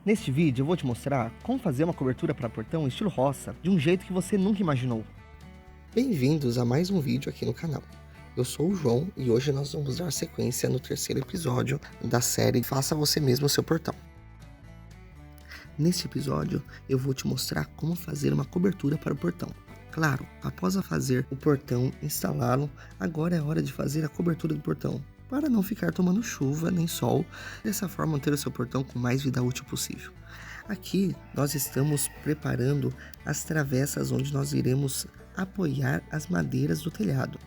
Neste vídeo eu vou te mostrar como fazer uma cobertura para portão estilo roça de um jeito que você nunca imaginou. Bem-vindos a mais um vídeo aqui no canal. Eu sou o João e hoje nós vamos dar sequência no terceiro episódio da série Faça Você Mesmo o Seu Portão. Neste episódio eu vou te mostrar como fazer uma cobertura para o portão. Claro, após fazer o portão, instalá-lo, agora é hora de fazer a cobertura do portão, para não ficar tomando chuva nem sol, dessa forma manter o seu portão com mais vida útil possível. Aqui nós estamos preparando as travessas onde nós iremos apoiar as madeiras do telhado.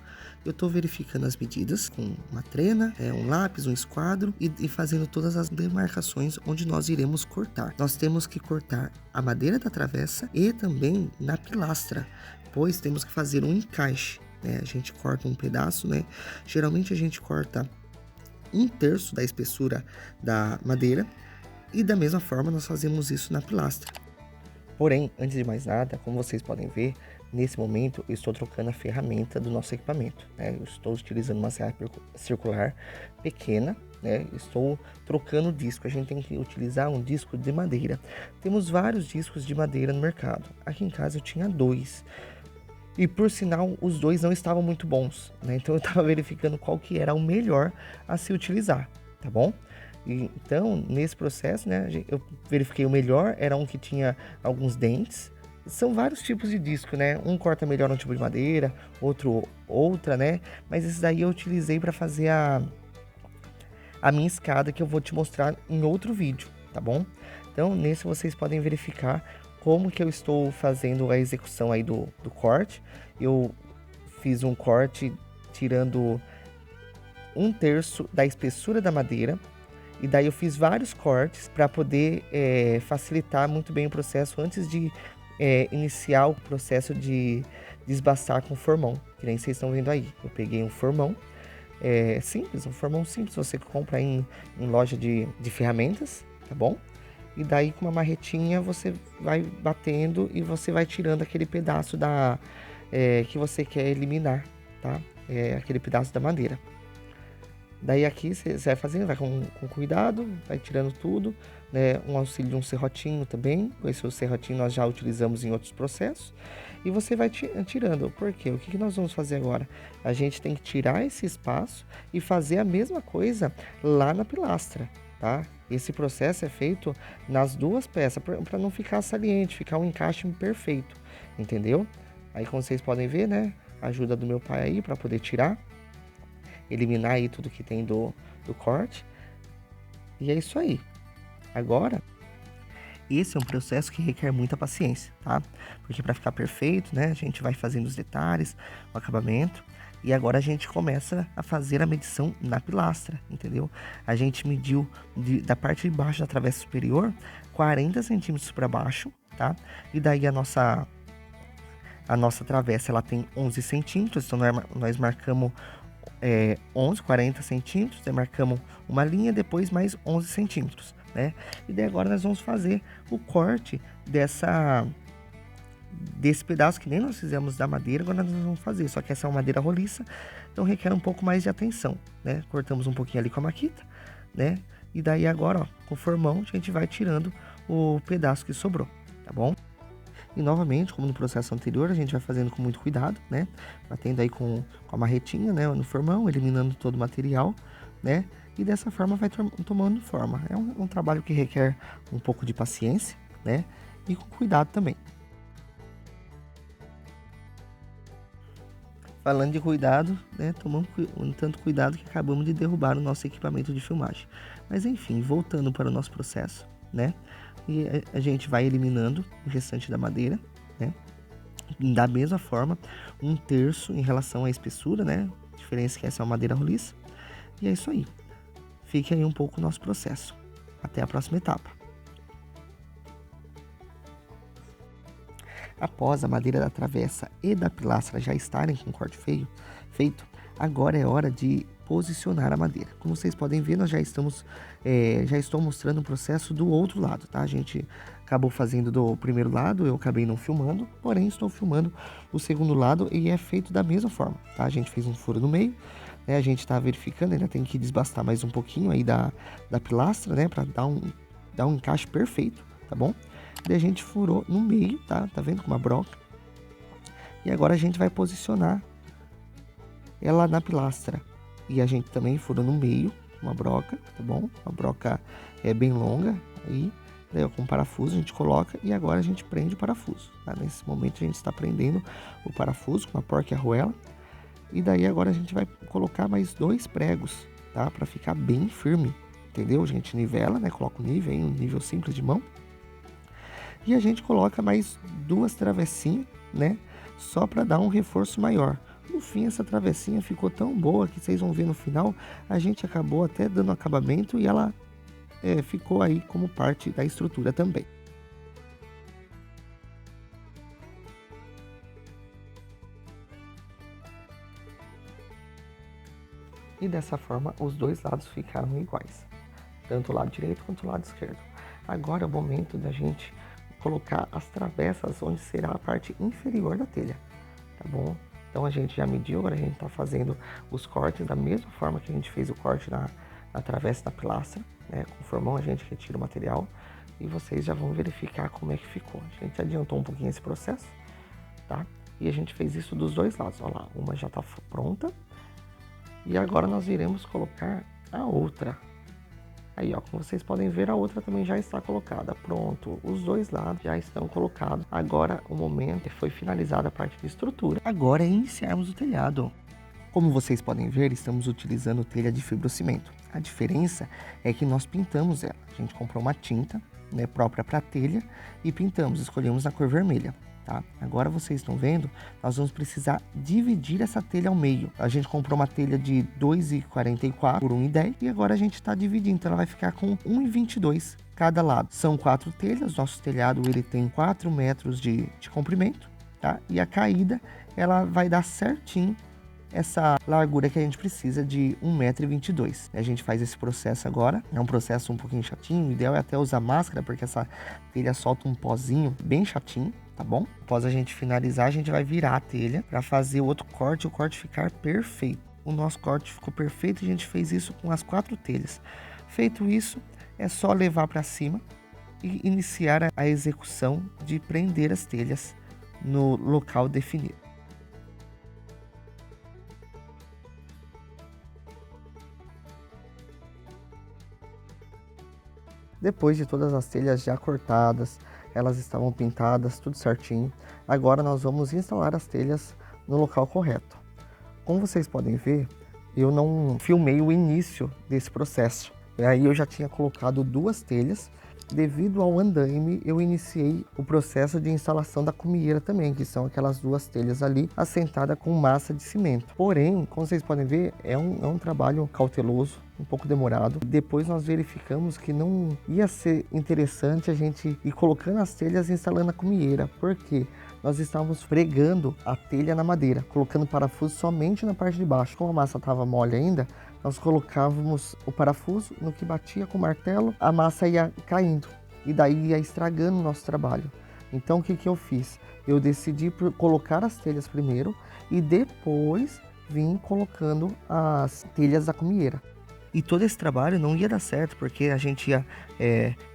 Eu estou verificando as medidas com uma trena, um lápis, um esquadro e fazendo todas as demarcações onde nós iremos cortar. Nós temos que cortar a madeira da travessa e também na pilastra, pois temos que fazer um encaixe. A gente corta um pedaço, Geralmente a gente corta 1/3 da espessura da madeira e da mesma forma nós fazemos isso na pilastra. Porém, antes de mais nada, como vocês podem ver, nesse momento eu estou trocando a ferramenta do nosso equipamento. Eu estou utilizando uma serra circular pequena, estou trocando o disco. A gente tem que utilizar um disco de madeira. Temos vários discos de madeira no mercado. Aqui em casa eu tinha 2. E por sinal, os 2 não estavam muito bons, Então eu estava verificando qual que era o melhor a se utilizar, tá bom? Então, nesse processo, eu verifiquei o melhor, era um que tinha alguns dentes. São vários tipos de disco, Um corta melhor um tipo de madeira, outra, Mas esse daí eu utilizei para fazer a minha escada, que eu vou te mostrar em outro vídeo, tá bom? Então, nesse vocês podem verificar como que eu estou fazendo a execução aí do corte. Eu fiz um corte tirando 1/3 da espessura da madeira. E daí eu fiz vários cortes para poder facilitar muito bem o processo antes de iniciar o processo de desbastar com formão, que nem vocês estão vendo aí. Eu peguei um formão simples, um formão simples, você compra em loja de ferramentas, tá bom? E daí com uma marretinha você vai batendo e você vai tirando aquele pedaço que você quer eliminar, tá? Aquele pedaço da madeira. Daí aqui você vai fazendo, vai com cuidado, vai tirando tudo, Um auxílio de um serrotinho também. Esse serrotinho nós já utilizamos em outros processos. E você vai tirando. Por quê? O que nós vamos fazer agora? A gente tem que tirar esse espaço e fazer a mesma coisa lá na pilastra, tá? Esse processo é feito nas duas peças, para não ficar saliente, ficar um encaixe perfeito, entendeu? Aí como vocês podem ver, a ajuda do meu pai aí para poder tirar, eliminar aí tudo que tem do corte. E é isso aí. Agora, esse é um processo que requer muita paciência, tá? Porque para ficar perfeito, a gente vai fazendo os detalhes, o acabamento. E agora a gente começa a fazer a medição na pilastra, entendeu? A gente mediu da parte de baixo da travessa superior 40 centímetros para baixo, tá? E daí a nossa travessa ela tem 11 centímetros, então nós marcamos 40 centímetros, marcamos uma linha, depois mais 11 centímetros, E daí agora nós vamos fazer o corte desse pedaço que nem nós fizemos da madeira, agora nós vamos fazer, só que essa é uma madeira roliça, então requer um pouco mais de atenção, Cortamos um pouquinho ali com a maquita, E daí agora, com o formão, a gente vai tirando o pedaço que sobrou, tá bom? E novamente, como no processo anterior, a gente vai fazendo com muito cuidado, Batendo aí com a marretinha, no formão, eliminando todo o material, E dessa forma vai tomando forma. É um trabalho que requer um pouco de paciência, E com cuidado também. Falando de cuidado, tomamos tanto cuidado que acabamos de derrubar o nosso equipamento de filmagem. Mas enfim, voltando para o nosso processo, E a gente vai eliminando o restante da madeira, Da mesma forma, 1/3 em relação à espessura, A diferença é que essa é uma madeira roliça. E é isso aí. Fique aí um pouco o nosso processo. Até a próxima etapa. Após a madeira da travessa e da pilastra já estarem com o corte feito, agora é hora de posicionar a madeira. Como vocês podem ver, nós já estou mostrando o processo do outro lado, tá? A gente acabou fazendo do primeiro lado, eu acabei não filmando, porém estou filmando o segundo lado e é feito da mesma forma, tá? A gente fez um furo no meio, A gente está verificando, ainda tem que desbastar mais um pouquinho aí da pilastra, para dar dar um encaixe perfeito, tá bom? Daí a gente furou no meio, tá? Tá vendo com uma broca? E agora a gente vai posicionar ela na pilastra. E a gente também furou no meio, uma broca, tá bom? Uma broca bem longa, aí, daí com parafuso a gente coloca e agora a gente prende o parafuso, tá? Nesse momento a gente está prendendo o parafuso com uma porca-arruela. E daí agora a gente vai colocar mais 2 pregos, tá? Para ficar bem firme, entendeu? A gente nivela, né? Coloca o nível aí, um nível simples de mão. E a gente coloca mais 2 travessinhas, né? Só para dar um reforço maior. No fim, essa travessinha ficou tão boa que vocês vão ver no final, a gente acabou até dando acabamento e ela ficou aí como parte da estrutura também. E dessa forma, os dois lados ficaram iguais, tanto o lado direito quanto o lado esquerdo. Agora é o momento da gente colocar as travessas onde será a parte inferior da telha, tá bom? Então a gente já mediu, agora a gente está fazendo os cortes da mesma forma que a gente fez o corte na travessa da pilastra, né? Com o formão a gente retira o material e vocês já vão verificar como é que ficou. A gente adiantou um pouquinho esse processo, tá? E a gente fez isso dos dois lados, olha lá, uma já está pronta e agora nós iremos colocar a outra. Aí, ó, como vocês podem ver, a outra também já está colocada. Pronto, os dois lados já estão colocados. Agora o momento foi finalizada a parte de estrutura. Agora é iniciarmos o telhado. Como vocês podem ver, estamos utilizando telha de fibrocimento. A diferença é que nós pintamos ela. A gente comprou uma tinta, né, própria para telha e pintamos, escolhemos na cor vermelha. Tá? Agora vocês estão vendo, nós vamos precisar dividir essa telha ao meio. A gente comprou uma telha de 2,44 por 1,10 e agora a gente está dividindo, então ela vai ficar com 1,22 cada lado. São 4 telhas, nosso telhado ele tem 4 metros de comprimento, tá? E a caída ela vai dar certinho essa largura que a gente precisa de 1,22 m. A gente faz esse processo agora, é um processo um pouquinho chatinho, o ideal é até usar máscara, porque essa telha solta um pozinho bem chatinho, tá bom? Após a gente finalizar, a gente vai virar a telha para fazer o outro corte, o corte ficar perfeito. O nosso corte ficou perfeito, a gente fez isso com as 4 telhas. Feito isso, é só levar para cima e iniciar a execução de prender as telhas no local definido. Depois de todas as telhas já cortadas, elas estavam pintadas, tudo certinho. Agora nós vamos instalar as telhas no local correto. Como vocês podem ver, eu não filmei o início desse processo. Aí eu já tinha colocado 2 telhas. Devido ao andaime, eu iniciei o processo de instalação da cumieira também, que são aquelas 2 telhas ali assentadas com massa de cimento. Porém, como vocês podem ver, é um trabalho cauteloso, um pouco demorado. Depois nós verificamos que não ia ser interessante a gente ir colocando as telhas e instalando a cumieira. Por quê? Nós estávamos pregando a telha na madeira, colocando parafuso somente na parte de baixo. Como a massa estava mole ainda, nós colocávamos o parafuso no que batia com o martelo, a massa ia caindo e daí ia estragando o nosso trabalho. Então o que eu fiz? Eu decidi por colocar as telhas primeiro e depois vim colocando as telhas da cumieira. E todo esse trabalho não ia dar certo, porque a gente ia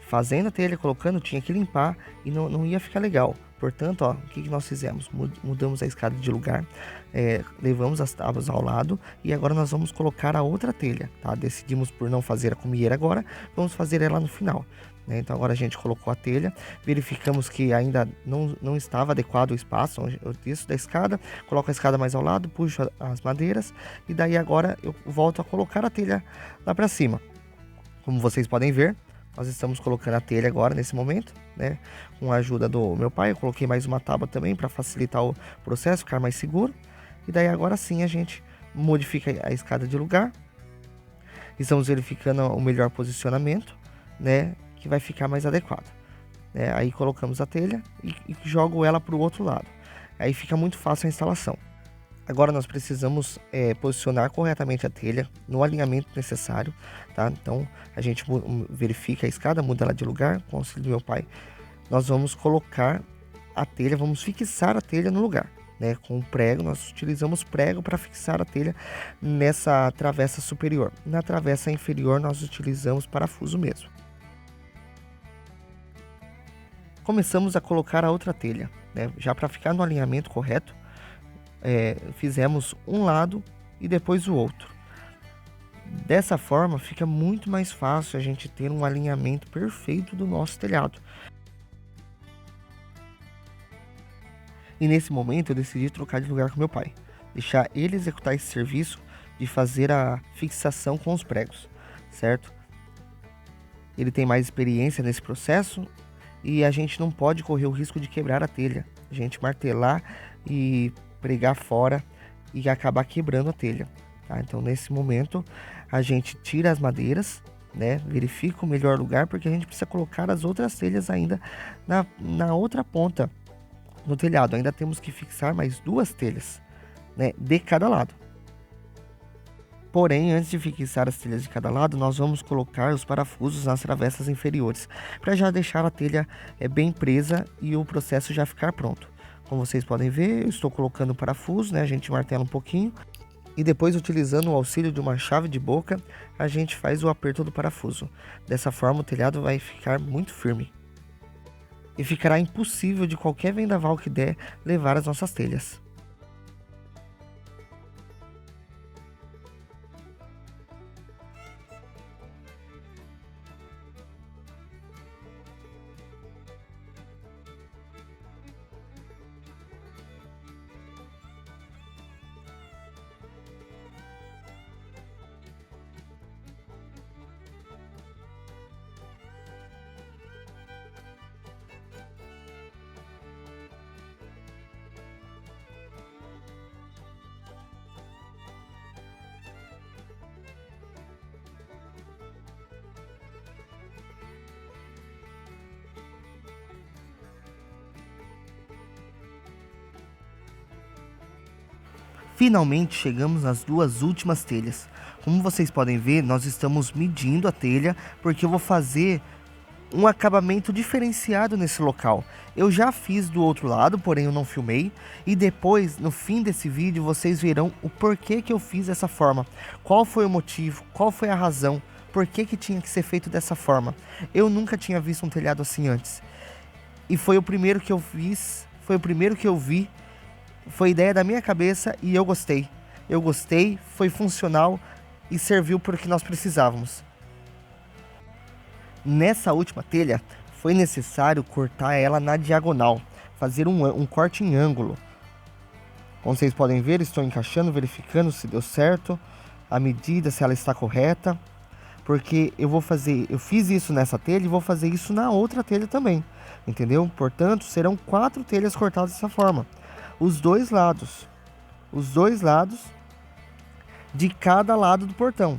fazendo a telha, colocando, tinha que limpar e não ia ficar legal. Portanto, ó, o que nós fizemos? Mudamos a escada de lugar, levamos as tábuas ao lado e agora nós vamos colocar a outra telha, tá? Decidimos por não fazer a cumieira agora, vamos fazer ela no final, né? Então agora a gente colocou a telha, verificamos que ainda não estava adequado o espaço, eu desço da escada, coloco a escada mais ao lado, puxo as madeiras e daí agora eu volto a colocar a telha lá para cima. Como vocês podem ver, nós estamos colocando a telha agora, nesse momento, né? Com a ajuda do meu pai, eu coloquei mais uma tábua também para facilitar o processo, ficar mais seguro. E daí agora sim a gente modifica a escada de lugar. Estamos verificando o melhor posicionamento, né? Que vai ficar mais adequado. Aí colocamos a telha e jogo ela para o outro lado. Aí fica muito fácil a instalação. Agora nós precisamos posicionar corretamente a telha no alinhamento necessário, tá? Então a gente verifica a escada, muda ela de lugar, com o auxílio do meu pai. Nós vamos colocar a telha, vamos fixar a telha no lugar, né? Com prego, nós utilizamos prego para fixar a telha nessa travessa superior. Na travessa inferior nós utilizamos parafuso mesmo. começamos a colocar a outra telha, né? Já para ficar no alinhamento correto, fizemos um lado e depois o outro. Dessa forma fica muito mais fácil a gente ter um alinhamento perfeito do nosso telhado. E nesse momento eu decidi trocar de lugar com meu pai, deixar ele executar esse serviço de fazer a fixação com os pregos, certo? Ele tem mais experiência nesse processo e a gente não pode correr o risco de quebrar a telha. A gente martelar e pregar fora e acabar quebrando a telha, tá? Então nesse momento a gente tira as madeiras, né? Verifica o melhor lugar, porque a gente precisa colocar as outras telhas ainda na outra ponta no telhado. Ainda temos que fixar mais 2 telhas, né? De cada lado. Porém, antes de fixar as telhas de cada lado, nós vamos colocar os parafusos nas travessas inferiores, para já deixar a telha bem presa e o processo já ficar pronto. Como vocês podem ver, eu estou colocando o parafuso, né? A gente martela um pouquinho e depois, utilizando o auxílio de uma chave de boca, a gente faz o aperto do parafuso. Dessa forma, o telhado vai ficar muito firme e ficará impossível de qualquer vendaval que der levar as nossas telhas. Finalmente chegamos às 2 últimas telhas. Como vocês podem ver, nós estamos medindo a telha, porque eu vou fazer um acabamento diferenciado nesse local. Eu já fiz do outro lado, porém eu não filmei, e depois, no fim desse vídeo, vocês verão o porquê que eu fiz dessa forma. Qual foi o motivo, qual foi a razão, por que tinha que ser feito dessa forma. Eu nunca tinha visto um telhado assim antes. E foi o primeiro que eu fiz, foi o primeiro que eu vi. Foi ideia da minha cabeça e eu gostei. Eu gostei, foi funcional e serviu para o que nós precisávamos. Nessa última telha, foi necessário cortar ela na diagonal, fazer um corte em ângulo. Como vocês podem ver, estou encaixando, verificando se deu certo, a medida, se ela está correta. Porque eu fiz isso nessa telha e vou fazer isso na outra telha também, entendeu? Portanto, serão 4 telhas cortadas dessa forma. Os dois lados de cada lado do portão.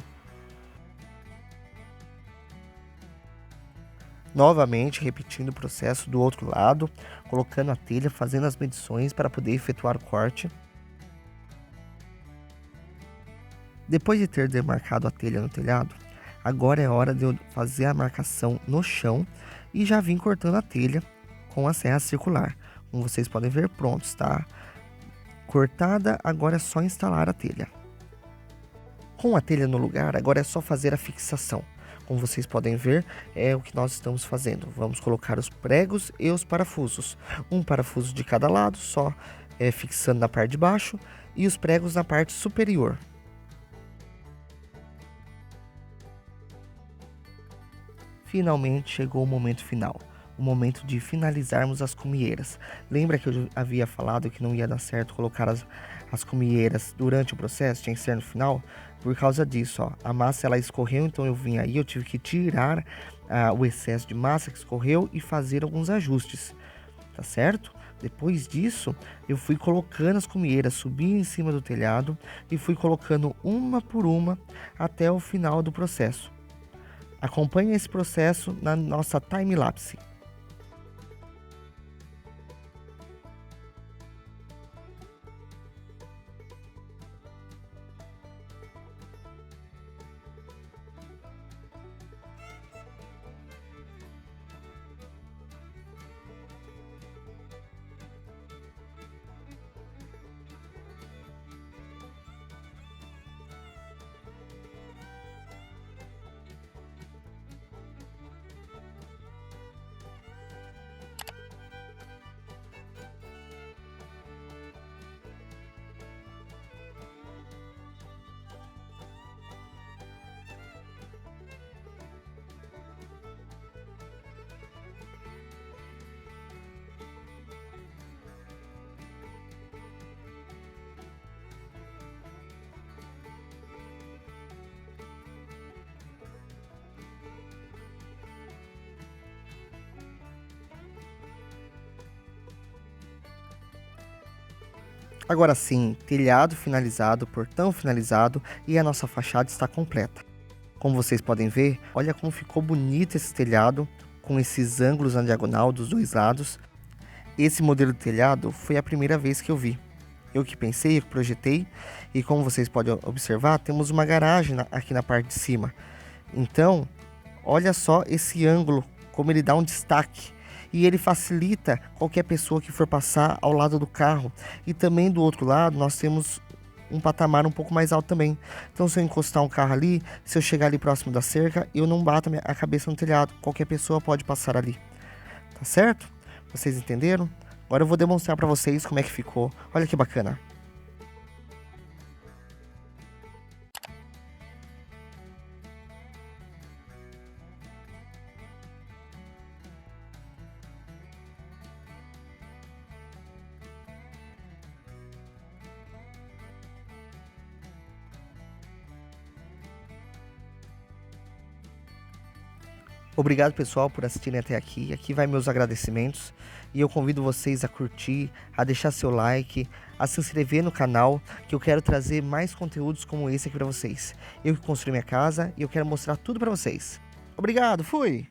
Novamente, repetindo o processo do outro lado, colocando a telha, fazendo as medições para poder efetuar o corte. Depois de ter demarcado a telha no telhado, agora é hora de eu fazer a marcação no chão e já vim cortando a telha com a serra circular. Como vocês podem ver, pronto, está cortada, agora é só instalar a telha. Com a telha no lugar, agora é só fazer a fixação. Como vocês podem ver, é o que nós estamos fazendo. Vamos colocar os pregos e os parafusos. Um parafuso de cada lado, só fixando na parte de baixo, e os pregos na parte superior. Finalmente chegou o momento final. O momento de finalizarmos as cumieiras. Lembra que eu havia falado que não ia dar certo colocar as cumieiras durante o processo, tinha que ser no final? Por causa disso, ó, a massa ela escorreu, então eu vim aí, eu tive que tirar o excesso de massa que escorreu e fazer alguns ajustes, tá certo? Depois disso, eu fui colocando as cumieiras, subi em cima do telhado e fui colocando uma por uma até o final do processo. Acompanhe esse processo na nossa time-lapse. Agora sim, telhado finalizado, portão finalizado e a nossa fachada está completa. Como vocês podem ver, olha como ficou bonito esse telhado, com esses ângulos na diagonal dos dois lados. Esse modelo de telhado foi a primeira vez que eu vi. Eu que pensei, eu que projetei, e como vocês podem observar, temos uma garagem aqui na parte de cima. Então, olha só esse ângulo, como ele dá um destaque. E ele facilita qualquer pessoa que for passar ao lado do carro. E também do outro lado, nós temos um patamar um pouco mais alto também. Então, se eu encostar um carro ali, se eu chegar ali próximo da cerca, eu não bato a cabeça no telhado. Qualquer pessoa pode passar ali. Tá certo? Vocês entenderam? Agora eu vou demonstrar para vocês como é que ficou. Olha que bacana. Obrigado, pessoal, por assistirem até aqui. Aqui vai meus agradecimentos. E eu convido vocês a curtir, a deixar seu like, a se inscrever no canal, que eu quero trazer mais conteúdos como esse aqui para vocês. Eu que construí minha casa e eu quero mostrar tudo para vocês. Obrigado, fui!